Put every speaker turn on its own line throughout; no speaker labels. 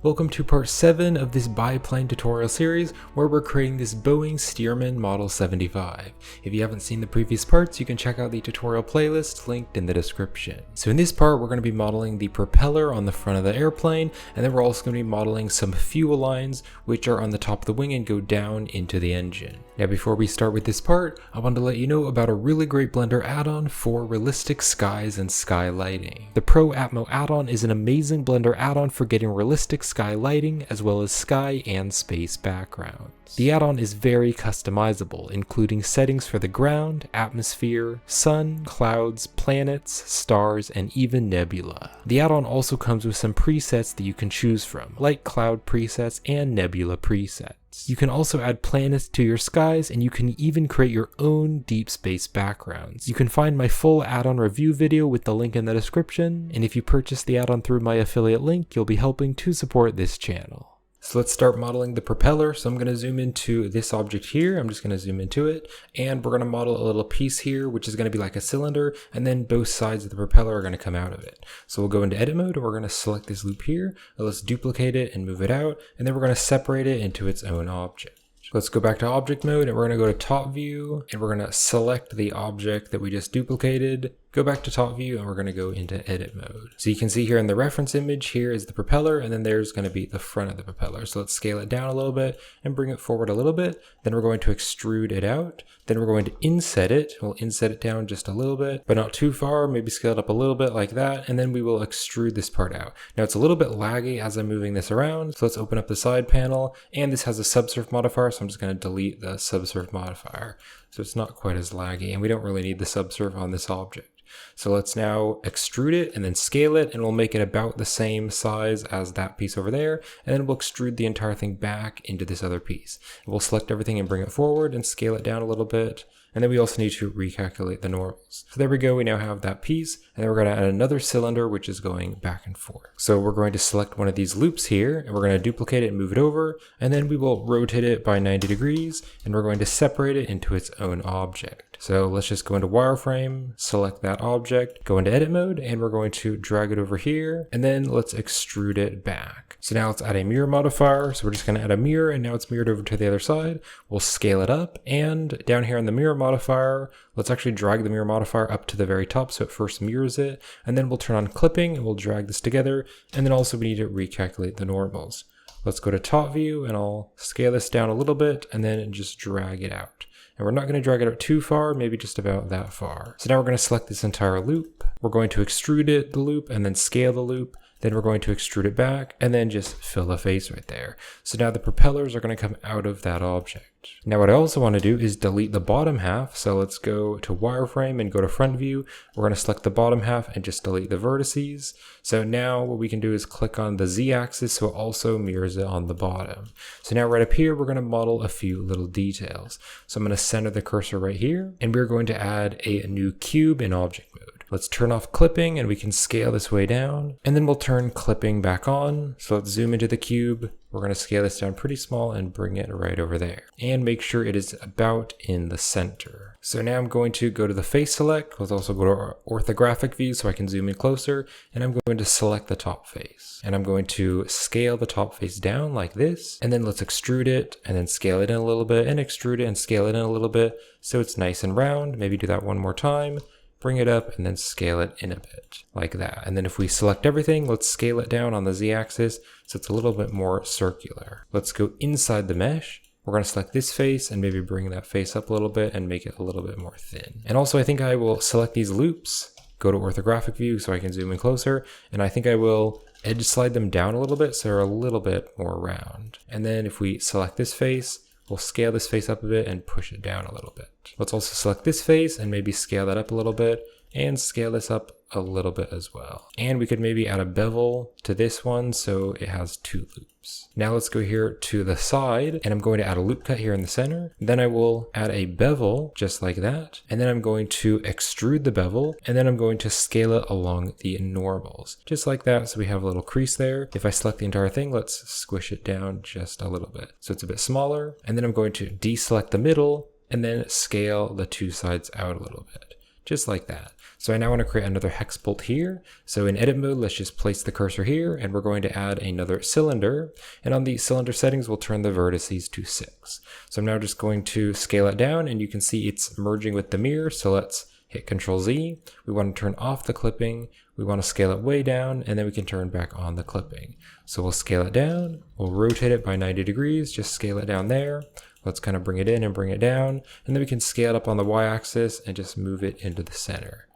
Welcome to part 7 of this biplane tutorial series where we're creating this Boeing-Stearman Model 75. If you haven't seen the previous parts, you can check out the tutorial playlist linked in the description. So in this part, we're going to be modeling the propeller on the front of the airplane, and then we're also going to be modeling some fuel lines which are on the top of the wing and go down into the engine. Now before we start with this part, I wanted to let you know about a really great Blender add-on for realistic skies and sky lighting. The Pro Atmo Addon is an amazing Blender add-on for getting realistic sky lighting as well as sky and space backgrounds. The add-on is very customizable, including settings for the ground, atmosphere, sun, clouds, planets, stars, and even nebula. The add-on also comes with some presets that you can choose from, like cloud presets and nebula presets. You can also add planets to your skies, and you can even create your own deep space backgrounds. You can find my full add-on review video with the link in the description, and if you purchase the add-on through my affiliate link, you'll be helping to support this channel. So let's start modeling the propeller. So I'm going to zoom into this object here. I'm just going to zoom into it, and we're going to model a little piece here, which is going to be like a cylinder, and then both sides of the propeller are going to come out of it. So we'll go into edit mode, and we're going to select this loop here. Let's duplicate it and move it out, and then we're going to separate it into its own object. Let's go back to object mode, and we're going to go to top view, and we're going to select the object that we just duplicated, go back to top view, and we're going to go into edit mode. So you can see here in the reference image, here is the propeller, and then there's going to be the front of the propeller. So let's scale it down a little bit and bring it forward a little bit. Then we're going to extrude it out. Then we're going to inset it. We'll inset it down just a little bit, but not too far, maybe scale it up a little bit like that. And then we will extrude this part out. Now it's a little bit laggy as I'm moving this around. So let's open up the side panel, and this has a subsurf modifier. So I'm just going to delete the subsurf modifier. So it's not quite as laggy, and we don't really need the subsurf on this object. So let's now extrude it and then scale it, and we'll make it about the same size as that piece over there. And then we'll extrude the entire thing back into this other piece. And we'll select everything and bring it forward and scale it down a little bit. And then we also need to recalculate the normals. So there we go, we now have that piece, and then we're going to add another cylinder which is going back and forth. So we're going to select one of these loops here, and we're going to duplicate it and move it over, and then we will rotate it by 90 degrees, and we're going to separate it into its own object. So let's just go into wireframe, select that object, go into edit mode, and we're going to drag it over here, and then let's extrude it back. So now let's add a mirror modifier. So we're just going to add a mirror, and now it's mirrored over to the other side. We'll scale it up, and down here in the mirror modifier, let's actually drag the mirror modifier up to the very top so it first mirrors it, and then we'll turn on clipping and we'll drag this together, and then also we need to recalculate the normals. Let's go to top view, and I'll scale this down a little bit and then just drag it out. And we're not going to drag it out too far, maybe just about that far. So now we're going to select this entire loop. We're going to extrude it, the loop, and then scale the loop. Then we're going to extrude it back and then just fill the face right there. So now the propellers are going to come out of that object. Now what I also want to do is delete the bottom half. So let's go to wireframe and go to front view. We're going to select the bottom half and just delete the vertices. So now what we can do is click on the Z axis so it also mirrors it on the bottom. So now right up here, we're going to model a few little details. So I'm going to center the cursor right here, and we're going to add a new cube in object mode. Let's turn off clipping, and we can scale this way down, and then we'll turn clipping back on. So let's zoom into the cube. We're going to scale this down pretty small and bring it right over there, and make sure it is about in the center. So now I'm going to go to the face select. Let's also go to our orthographic view so I can zoom in closer, and I'm going to select the top face, and I'm going to scale the top face down like this, and then let's extrude it and then scale it in a little bit and extrude it and scale it in a little bit so it's nice and round. Maybe do that one more time. Bring it up and then scale it in a bit like that. And then if we select everything, let's scale it down on the Z axis so it's a little bit more circular. Let's go inside the mesh. We're going to select this face and maybe bring that face up a little bit and make it a little bit more thin. And also I think I will select these loops, go to orthographic view so I can zoom in closer, and I think I will edge slide them down a little bit so they're a little bit more round. And then if we select this face, we'll scale this face up a bit and push it down a little bit. Let's also select this face and maybe scale that up a little bit and scale this up a little bit as well. And we could maybe add a bevel to this one so it has two loops. Now let's go here to the side, and I'm going to add a loop cut here in the center. Then I will add a bevel just like that. And then I'm going to extrude the bevel, and then I'm going to scale it along the normals, just like that. So we have a little crease there. If I select the entire thing, let's squish it down just a little bit so it's a bit smaller. And then I'm going to deselect the middle and then scale the two sides out a little bit, just like that. So I now want to create another hex bolt here. So in edit mode, let's just place the cursor here, and we're going to add another cylinder. And on the cylinder settings, we'll turn the vertices to 6. So I'm now just going to scale it down, and you can see it's merging with the mirror. So let's hit Control Z. We want to turn off the clipping. We want to scale it way down, and then we can turn back on the clipping. So we'll scale it down. We'll rotate it by 90 degrees. Just scale it down there. Let's kind of bring it in and bring it down. And then we can scale it up on the y-axis and just move it into the center.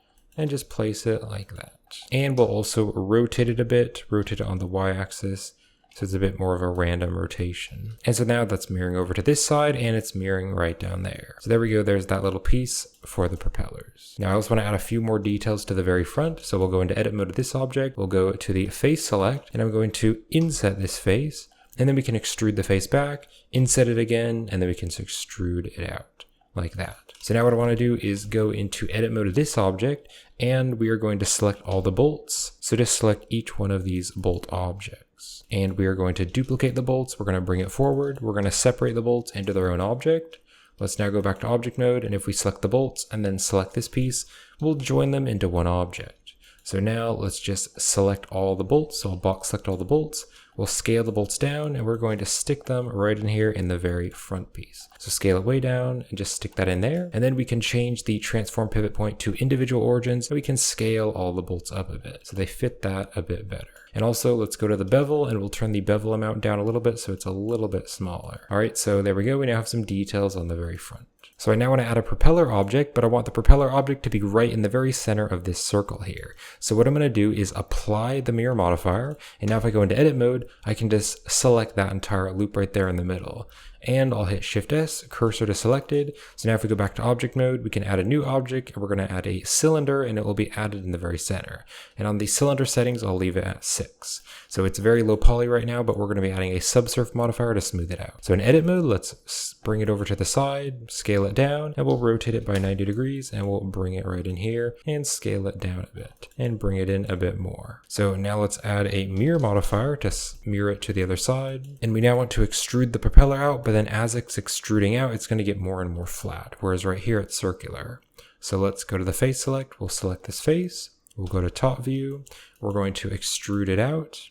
And just place it like that. And we'll also rotate it a bit, rotate it on the y-axis, so it's a bit more of a random rotation. And so now that's mirroring over to this side, and it's mirroring right down there. So there we go, there's that little piece for the propellers. Now I also want to add a few more details to the very front, so we'll go into edit mode of this object, we'll go to the face select, and I'm going to inset this face, and then we can extrude the face back, inset it again, and then we can extrude it out. Like that. So now what I want to do is go into edit mode of this object, and we are going to select all the bolts. So just select each one of these bolt objects. And we are going to duplicate the bolts. We're going to bring it forward. We're going to separate the bolts into their own object. Let's now go back to object mode, and if we select the bolts and then select this piece, we'll join them into one object. So now let's just select all the bolts. So I'll box select all the bolts. We'll scale the bolts down, and we're going to stick them right in here in the very front piece. So scale it way down and just stick that in there. And then we can change the transform pivot point to individual origins, and we can scale all the bolts up a bit so they fit that a bit better. And also let's go to the bevel, and we'll turn the bevel amount down a little bit so it's a little bit smaller. All right, so there we go. We now have some details on the very front. So I now want to add a propeller object, but I want the propeller object to be right in the very center of this circle here. So what I'm going to do is apply the mirror modifier. And now if I go into edit mode, I can just select that entire loop right there in the middle. And I'll hit Shift S, cursor to selected. So now if we go back to object mode, we can add a new object, and we're going to add a cylinder, and it will be added in the very center. And on the cylinder settings, I'll leave it at 6. So it's very low poly right now, but we're going to be adding a subsurf modifier to smooth it out. So in edit mode, let's bring it over to the side, scale it down, and we'll rotate it by 90 degrees, and we'll bring it right in here and scale it down a bit and bring it in a bit more. So now let's add a mirror modifier to mirror it to the other side. And we now want to extrude the propeller out, but then as it's extruding out, it's going to get more and more flat, whereas right here it's circular. So let's go to the face select. We'll select this face. We'll go to top view. We're going to extrude it out.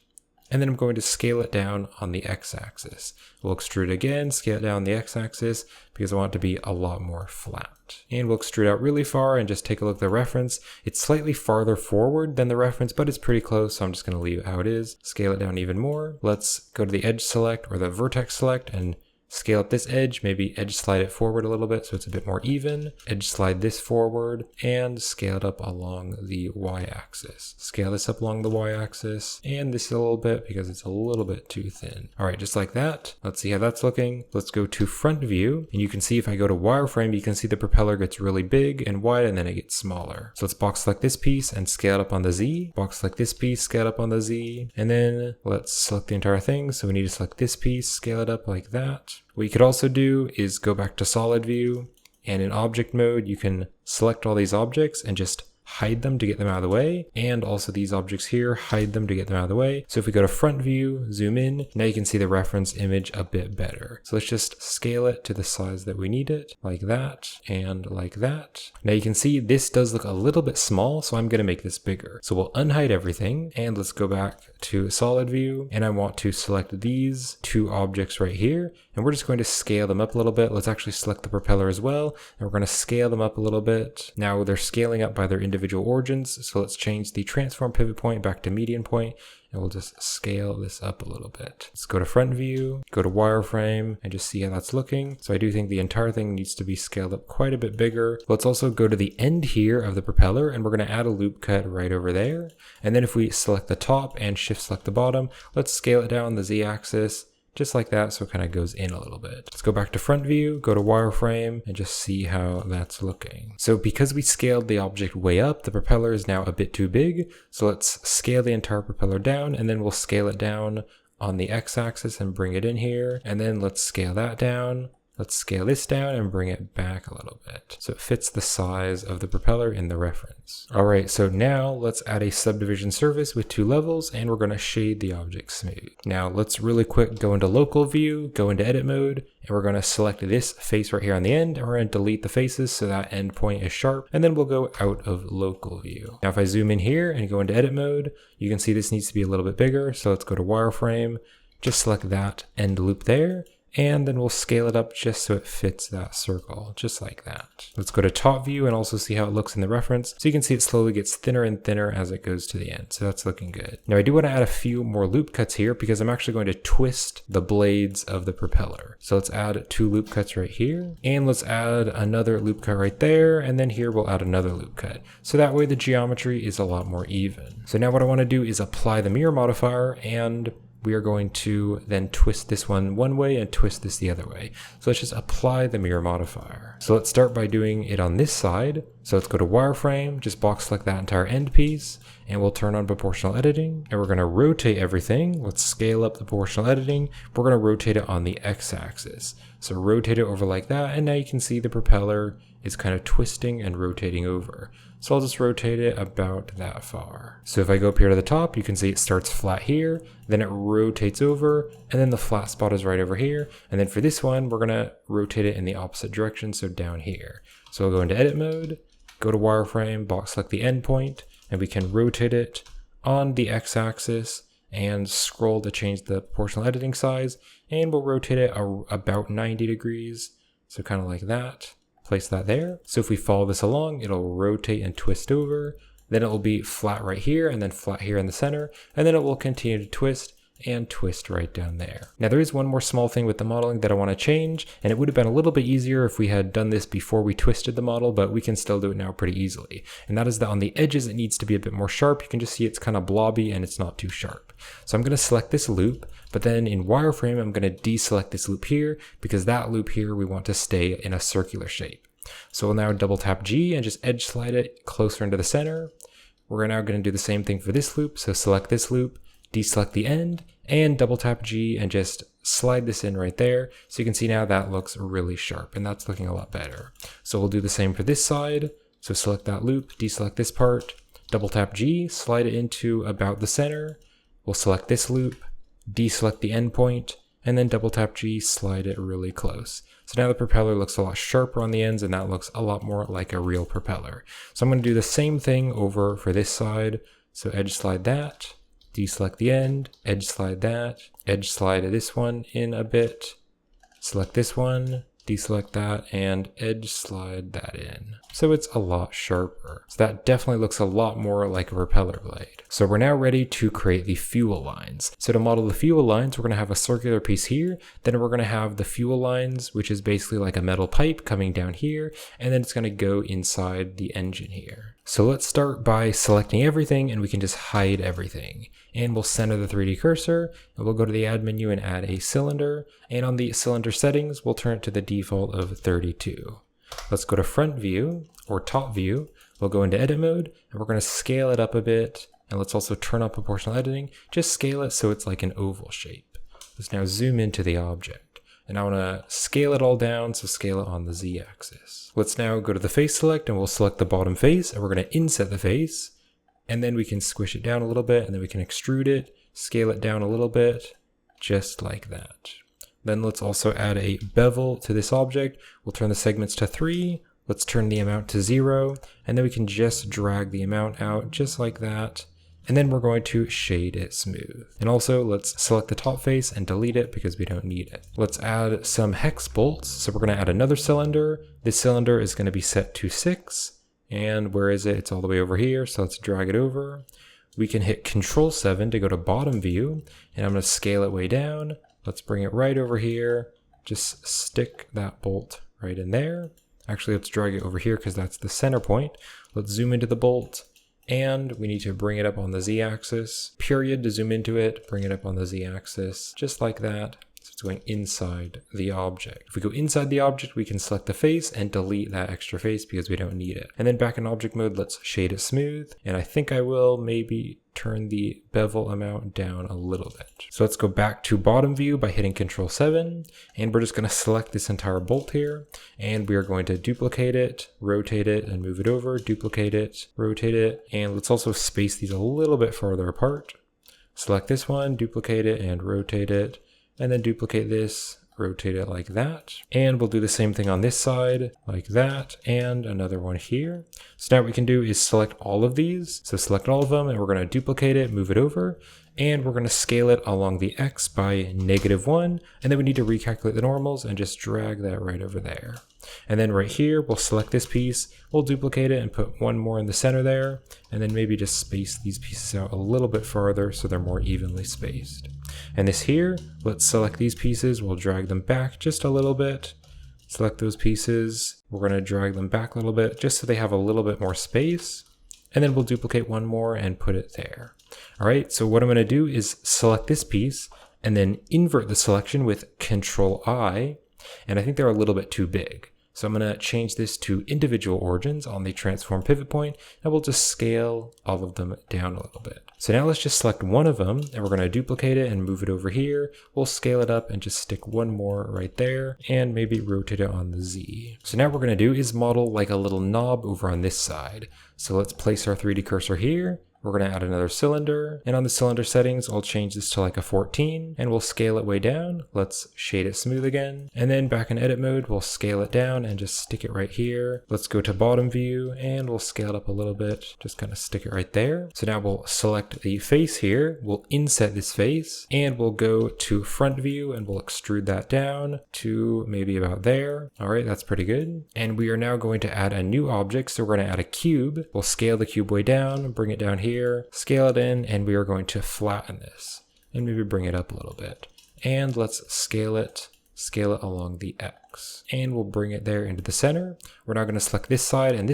And then I'm going to scale it down on the x-axis. We'll extrude again, scale it down on the x-axis because I want it to be a lot more flat. And we'll extrude out really far and just take a look at the reference. It's slightly farther forward than the reference, but it's pretty close, so I'm just going to leave it how it is. Scale it down even more. Let's go to the edge select or the vertex select and scale up this edge, maybe edge slide it forward a little bit so it's a bit more even. Edge slide this forward and scale it up along the y-axis. Scale this up along the y-axis and this a little bit because it's a little bit too thin. All right, just like that. Let's see how that's looking. Let's go to front view, and you can see if I go to wireframe, you can see the propeller gets really big and wide and then it gets smaller. So let's box select this piece and scale it up on the Z. Box select this piece, scale it up on the Z, and then let's select the entire thing. So we need to select this piece, scale it up like that. What you could also do is go back to solid view, and in object mode, you can select all these objects and just hide them to get them out of the way. And also these objects here, hide them to get them out of the way. So if we go to front view, zoom in, now you can see the reference image a bit better. So let's just scale it to the size that we need it, like that, and like that. Now you can see this does look a little bit small, so I'm gonna make this bigger. So we'll unhide everything, and let's go back to solid view, and I want to select these two objects right here, and we're just going to scale them up a little bit. Let's actually select the propeller as well, and we're gonna scale them up a little bit. Now they're scaling up by their individual origins, so let's change the transform pivot point back to median point, and we'll just scale this up a little bit. Let's go to front view, go to wireframe, and just see how that's looking. So I do think the entire thing needs to be scaled up quite a bit bigger. Let's also go to the end here of the propeller, and we're going to add a loop cut right over there. And then if we select the top and shift select the bottom, let's scale it down the Z-axis, just like that, so it kind of goes in a little bit. Let's go back to front view, go to wireframe, and just see how that's looking. So because we scaled the object way up, the propeller is now a bit too big. So let's scale the entire propeller down, and then we'll scale it down on the x-axis and bring it in here. And then let's scale that down. Let's scale this down and bring it back a little bit so it fits the size of the propeller in the reference. All right, so now let's add a subdivision surface with 2 levels, and we're going to shade the object smooth. Now let's really quick go into local view, go into edit mode, and we're going to select this face right here on the end, and we're going to delete the faces so that end point is sharp, and then we'll go out of local view. Now if I zoom in here and go into edit mode, you can see this needs to be a little bit bigger, so let's go to wireframe, just select that end loop there, and then we'll scale it up just so it fits that circle, just like that. Let's go to top view and also see how it looks in the reference. So you can see it slowly gets thinner and thinner as it goes to the end. So that's looking good. Now I do want to add a few more loop cuts here because I'm actually going to twist the blades of the propeller. So let's add 2 loop cuts right here, and let's add another loop cut right there. And then here we'll add another loop cut. So that way the geometry is a lot more even. So now what I want to do is apply the mirror modifier, and we are going to then twist this one way and twist this the other way. So let's just apply the mirror modifier. So let's start by doing it on this side. So let's go to wireframe, just box select that entire end piece, and we'll turn on proportional editing, and we're going to rotate everything. Let's scale up the proportional editing. We're going to rotate it on the x-axis. So rotate it over like that, and now you can see the propeller is kind of twisting and rotating over. So I'll just rotate it about that far. So if I go up here to the top, you can see it starts flat here, then it rotates over, and then the flat spot is right over here. And then for this one, we're gonna rotate it in the opposite direction, so down here. So we'll go into edit mode, go to wireframe, box select the endpoint, and we can rotate it on the x-axis and scroll to change the proportional editing size, and we'll rotate it about 90 degrees. So kind of like that. Place that there. So if we follow this along, it'll rotate and twist over, then it will be flat right here and then flat here in the center, and then it will continue to twist and twist right down there. Now there is one more small thing with the modeling that I want to change, and it would have been a little bit easier if we had done this before we twisted the model, but we can still do it now pretty easily. And that is that on the edges it needs to be a bit more sharp. You can just see it's kind of blobby and it's not too sharp. So I'm going to select this loop, but then in wireframe I'm going to deselect this loop here because that loop here we want to stay in a circular shape. So we'll now double tap G and just edge slide it closer into the center. We're now going to do the same thing for this loop. So select this loop, deselect the end, and double tap G and just slide this in right there. So you can see now that looks really sharp, and that's looking a lot better. So we'll do the same for this side. So select that loop, deselect this part, double tap G, slide it into about the center. We'll select this loop, deselect the endpoint, and then double tap G, slide it really close. So now the propeller looks a lot sharper on the ends, and that looks a lot more like a real propeller. So I'm going to do the same thing over for this side. So edge slide that, deselect the end, edge slide that, edge slide this one in a bit, select this one, deselect that, and edge slide that in. So it's a lot sharper. So that definitely looks a lot more like a propeller blade. So we're now ready to create the fuel lines. So to model the fuel lines, we're going to have a circular piece here, then we're going to have the fuel lines, which is basically like a metal pipe coming down here, and then it's going to go inside the engine here. So let's start by selecting everything, and we can just hide everything. And we'll center the 3D cursor, and we'll go to the add menu and add a cylinder. And on the cylinder settings, we'll turn it to the default of 32. Let's go to front view or top view. We'll go into edit mode, and we're going to scale it up a bit. And let's also turn up proportional editing. Just scale it so it's like an oval shape. Let's now zoom into the object. And I want to scale it all down, so scale it on the Z-axis. Let's now go to the face select, and we'll select the bottom face, and we're going to inset the face. And then we can squish it down a little bit, and then we can extrude it, scale it down a little bit, just like that. Then let's also add a bevel to this object. We'll turn the segments to 3. Let's turn the amount to 0, and then we can just drag the amount out just like that. And then we're going to shade it smooth. And also let's select the top face and delete it because we don't need it. Let's add some hex bolts. So we're going to add another cylinder. This cylinder is going to be set to 6. And where is it? It's all the way over here. So let's drag it over. We can hit Control 7 to go to bottom view. And I'm going to scale it way down. Let's bring it right over here. Just stick that bolt right in there. Actually, let's drag it over here because that's the center point. Let's zoom into the bolt. And we need to bring it up on the Z-axis. Period to zoom into it. Bring it up on the Z-axis. Just like that. So it's going inside the object. If we go inside the object, we can select the face and delete that extra face because we don't need it. And then back in object mode, let's shade it smooth. And I think I will maybe turn the bevel amount down a little bit. So let's go back to bottom view by hitting Control 7, and we're just going to select this entire bolt here, and we are going to duplicate it, rotate it, and move it over, duplicate it, rotate it, and let's also space these a little bit farther apart. Select this one, duplicate it, and rotate it, and then duplicate this, rotate it like that. And we'll do the same thing on this side, like that, and another one here. So now what we can do is select all of these. So select all of them, and we're going to duplicate it, move it over, and we're going to scale it along the X by -1, and then we need to recalculate the normals and just drag that right over there. And then right here, we'll select this piece, we'll duplicate it and put one more in the center there, and then maybe just space these pieces out a little bit farther so they're more evenly spaced. And this here, let's select these pieces, we'll drag them back just a little bit, select those pieces, we're going to drag them back a little bit just so they have a little bit more space, and then we'll duplicate one more and put it there. All right, so what I'm going to do is select this piece and then invert the selection with Control I, and I think they're a little bit too big. So I'm going to change this to individual origins on the transform pivot point, and we'll just scale all of them down a little bit. So now let's just select one of them, and we're going to duplicate it and move it over here. We'll scale it up and just stick one more right there, and maybe rotate it on the Z. So now what we're going to do is model like a little knob over on this side. So let's place our 3D cursor here. We're going to add another cylinder, and on the cylinder settings, I'll change this to like a 14, and we'll scale it way down. Let's shade it smooth again, and then back in edit mode, we'll scale it down and just stick it right here. Let's go to bottom view, and we'll scale it up a little bit, just kind of stick it right there. So now we'll select the face here, we'll inset this face, and we'll go to front view, and we'll extrude that down to maybe about there. All right, that's pretty good. And we are now going to add a new object, so we're going to add a cube. We'll scale the cube way down, bring it down here, scale it in, and we are going to flatten this and maybe bring it up a little bit. And let's scale it along the X, and we'll bring it there into the center. We're now going to select this side, and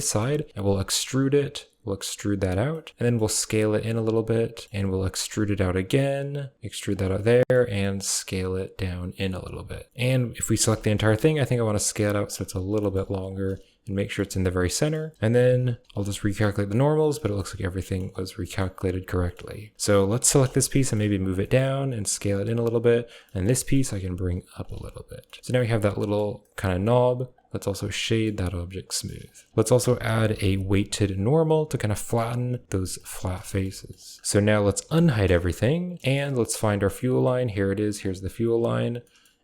we'll extrude it. We'll extrude that out, and then we'll scale it in a little bit, and we'll extrude it out again, extrude that out there, and scale it down in a little bit. And if we select the entire thing, I think I want to scale it out so it's a little bit longer, and make sure it's in the very center. And then I'll just recalculate the normals, but it looks like everything was recalculated correctly. So let's select this piece and maybe move it down and scale it in a little bit. And this piece I can bring up a little bit. So now we have that little kind of knob. Let's also shade that object smooth. Let's also add a weighted normal to kind of flatten those flat faces. So now let's unhide everything, and let's find our fuel line. Here it is, here's the fuel line.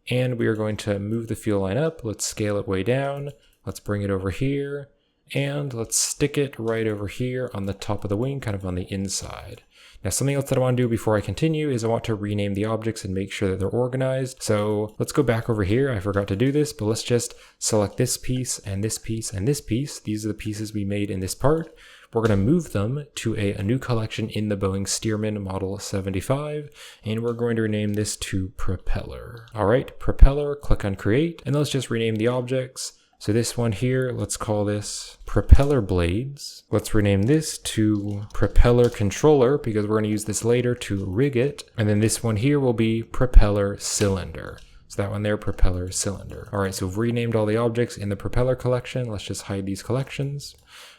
And we are going to move the fuel line up. Let's scale it way down. Let's bring it over here, and let's stick it right over here on the top of the wing, kind of on the inside. Now, something else that I want to do before I continue is I want to rename the objects and make sure that they're organized. So let's go back over here. I forgot to do this, but let's just select this piece and this piece and this piece. These are the pieces we made in this part. We're going to move them to a new collection in the Boeing-Stearman Model 75, and we're going to rename this to Propeller. All right, Propeller, click on Create, and let's just rename the objects. So this one here, let's call this Propeller Blades. Let's rename this to Propeller Controller because we're going to use this later to rig it. And then this one here will be Propeller Cylinder. So that one there, Propeller Cylinder. All right, so we've renamed all the objects in the Propeller collection. Let's just hide these collections.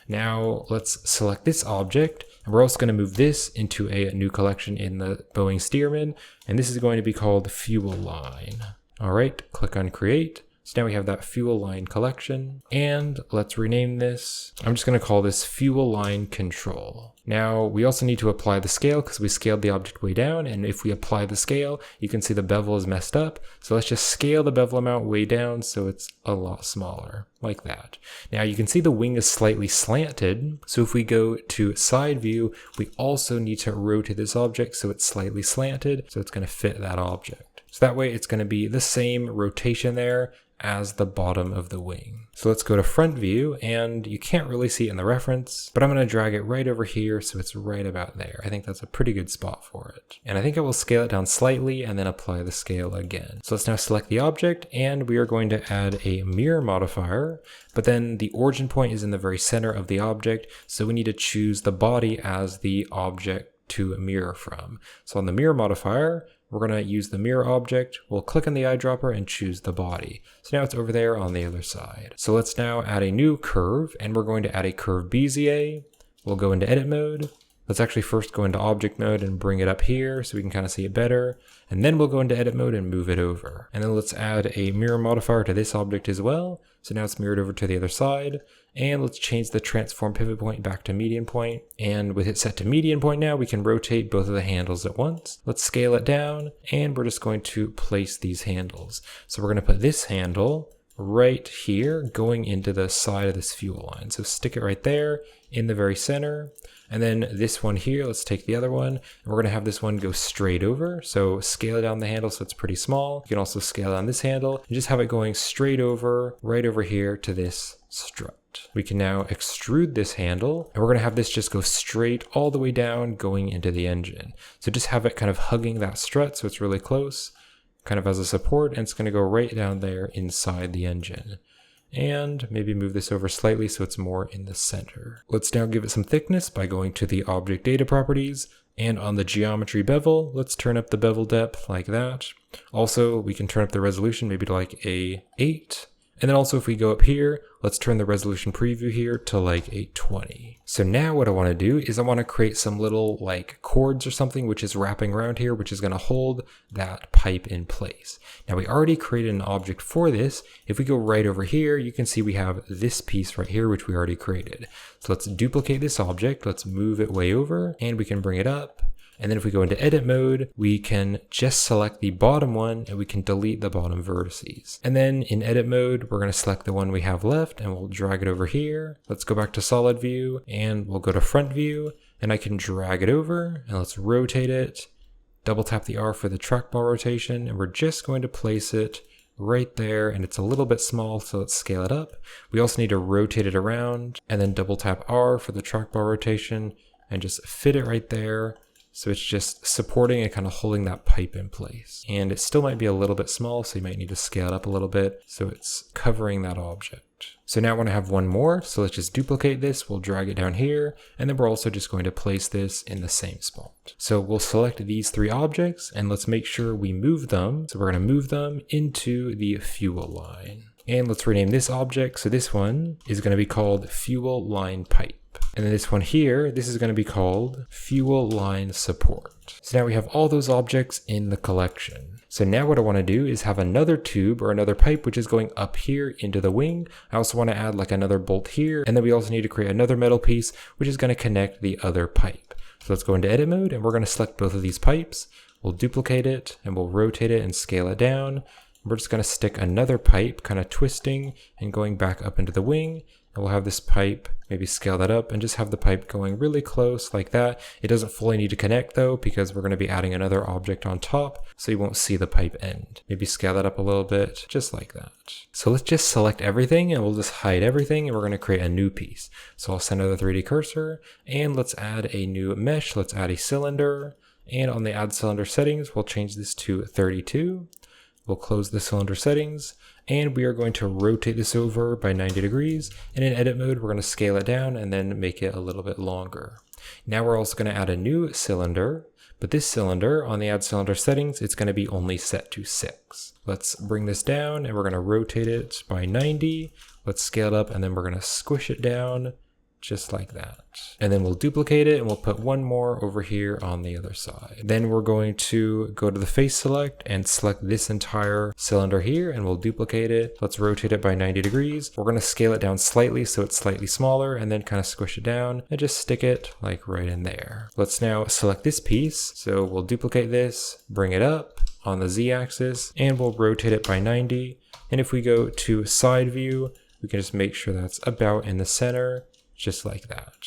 Now let's select this object, and we're also going to move this into a new collection in the Boeing-Stearman, and this is going to be called Fuel Line. All right, click on Create. So now we have that fuel line collection, and let's rename this. I'm just going to call this Fuel Line Control. Now we also need to apply the scale because we scaled the object way down, and if we apply the scale, you can see the bevel is messed up. So let's just scale the bevel amount way down so it's a lot smaller, like that. Now you can see the wing is slightly slanted, so if we go to side view, we also need to rotate this object so it's slightly slanted, so it's going to fit that object. So that way it's going to be the same rotation there as the bottom of the wing. So let's go to front view, and you can't really see it in the reference, but I'm going to drag it right over here so it's right about there. I think that's a pretty good spot for it. And I think I will scale it down slightly and then apply the scale again. So let's now select the object, and we are going to add a mirror modifier, but then the origin point is in the very center of the object, so we need to choose the body as the object to mirror from. So on the mirror modifier, we're going to use the mirror object. We'll click on the eyedropper and choose the body. So now it's over there on the other side. So let's now add a new curve, and we're going to add a curve Bezier. We'll go into edit mode. Let's actually first go into object mode and bring it up here so we can kind of see it better. And then we'll go into edit mode and move it over. And then let's add a mirror modifier to this object as well. So now it's mirrored over to the other side. And let's change the transform pivot point back to median point. And with it set to median point now, we can rotate both of the handles at once. Let's scale it down, and we're just going to place these handles. So we're going to put this handle right here going into the side of this fuel line. So stick it right there in the very center. And then this one here, let's take the other one, and we're going to have this one go straight over. So scale down the handle so it's pretty small. You can also scale down this handle and just have it going straight over, right over here to this strut. We can now extrude this handle, and we're going to have this just go straight all the way down going into the engine. So just have it kind of hugging that strut so it's really close, kind of as a support, and it's going to go right down there inside the engine. And maybe move this over slightly so it's more in the center. Let's now give it some thickness by going to the object data properties, and on the geometry bevel, let's turn up the bevel depth like that. Also, we can turn up the resolution maybe to like a 8. And then also if we go up here, let's turn the resolution preview here to like a 20. So now what I want to do is I want to create some little like cords or something which is wrapping around here, which is going to hold that pipe in place. Now we already created an object for this. If we go right over here, you can see we have this piece right here, which we already created. So let's duplicate this object. Let's move it way over, and we can bring it up. And then if we go into edit mode, we can just select the bottom one, and we can delete the bottom vertices. And then in edit mode, we're going to select the one we have left, and we'll drag it over here. Let's go back to solid view, and we'll go to front view, and I can drag it over, and let's rotate it. Double tap the R for the trackball rotation, and we're just going to place it right there, and it's a little bit small, so let's scale it up. We also need to rotate it around, and then double tap R for the trackball rotation, and just fit it right there. So it's just supporting and kind of holding that pipe in place. And it still might be a little bit small, so you might need to scale it up a little bit so it's covering that object. So now I want to have one more, so let's just duplicate this. We'll drag it down here, and then we're also just going to place this in the same spot. So we'll select these 3 objects, and let's make sure we move them. So we're going to move them into the fuel line. And let's rename this object. So this one is going to be called fuel line pipe. And then this one here, this is going to be called fuel line support. So now we have all those objects in the collection. So now what I want to do is have another tube or another pipe which is going up here into the wing. I also want to add like another bolt here, and then we also need to create another metal piece which is going to connect the other pipe. So let's go into edit mode, and we're going to select both of these pipes. We'll duplicate it, and we'll rotate it and scale it down. We're just going to stick another pipe kind of twisting and going back up into the wing. And we'll have this pipe, maybe scale that up and just have the pipe going really close like that. It doesn't fully need to connect though, because we're going to be adding another object on top, so you won't see the pipe end. Maybe scale that up a little bit, just like that. So let's just select everything, and we'll just hide everything, and we're going to create a new piece. So I'll center the 3D cursor, and let's add a new mesh. Let's add a cylinder, and on the add cylinder settings, we'll change this to 32. We'll close the cylinder settings, and we are going to rotate this over by 90 degrees. And in edit mode, we're going to scale it down and then make it a little bit longer. Now we're also going to add a new cylinder, but this cylinder on the add cylinder settings, it's going to be only set to 6. Let's bring this down, and we're going to rotate it by 90. Let's scale it up, and then we're going to squish it down just like that. And then we'll duplicate it, and we'll put one more over here on the other side. Then we're going to go to the face select and select this entire cylinder here, and we'll duplicate it. Let's rotate it by 90 degrees. We're going to scale it down slightly so it's slightly smaller, and then kind of squish it down and just stick it like right in there. Let's now select this piece. So we'll duplicate this, bring it up on the Z-axis, and we'll rotate it by 90. And if we go to side view, we can just make sure that's about in the center, just like that.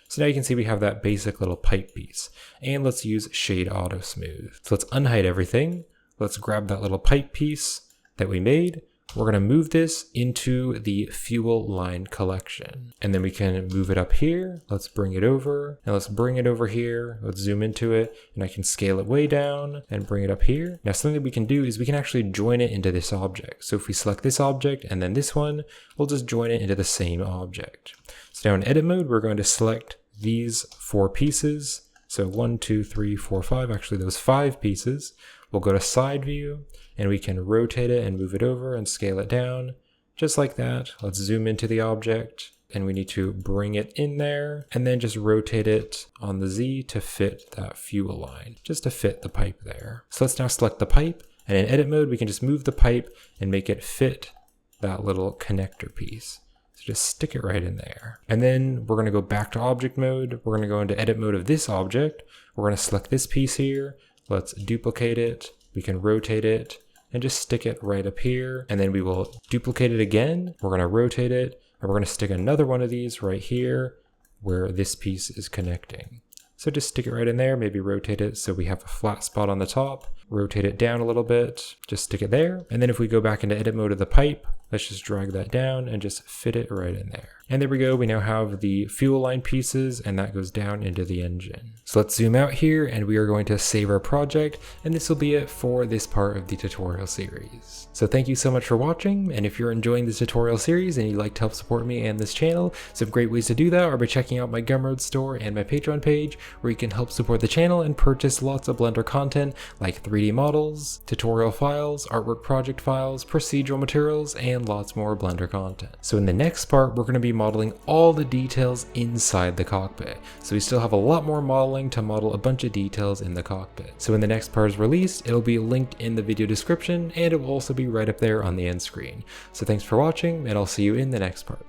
So now you can see we have that basic little pipe piece. And let's use Shade Auto Smooth. So let's unhide everything. Let's grab that little pipe piece that we made. We're going to move this into the fuel line collection. And then we can move it up here. Let's bring it over. And let's bring it over here. Let's zoom into it. And I can scale it way down and bring it up here. Now something that we can do is we can actually join it into this object. So if we select this object and then this one, we'll just join it into the same object. So now in edit mode, we're going to select these 4 pieces. So 1, 2, 3, 4, 5, actually those 5 pieces. we'll go to side view and we can rotate it and move it over and scale it down just like that. Let's zoom into the object and we need to bring it in there and then just rotate it on the Z to fit that fuel line, just to fit the pipe there. So let's now select the pipe, and in edit mode, we can just move the pipe and make it fit that little connector piece. So just stick it right in there. And then we're gonna go back to object mode. We're gonna go into edit mode of this object. We're gonna select this piece here. Let's duplicate it. We can rotate it and just stick it right up here. And then we will duplicate it again. We're gonna rotate it, and we're gonna stick another one of these right here where this piece is connecting. So just stick it right in there, maybe rotate it so we have a flat spot on the top, rotate it down a little bit, just stick it there. And then if we go back into edit mode of the pipe, let's just drag that down and just fit it right in there. And there we go, we now have the fuel line pieces and that goes down into the engine. So let's zoom out here and we are going to save our project, and this will be it for this part of the tutorial series. So thank you so much for watching, and if you're enjoying this tutorial series and you'd like to help support me and this channel, some great ways to do that are by checking out my Gumroad store and my Patreon page, where you can help support the channel and purchase lots of Blender content like 3D models, tutorial files, artwork project files, procedural materials, and lots more Blender content. So in the next part, we're going to be modeling all the details inside the cockpit. So we still have a lot more modeling to model a bunch of details in the cockpit. So when the next part is released, it'll be linked in the video description, and it will also be right up there on the end screen. So thanks for watching, and I'll see you in the next part.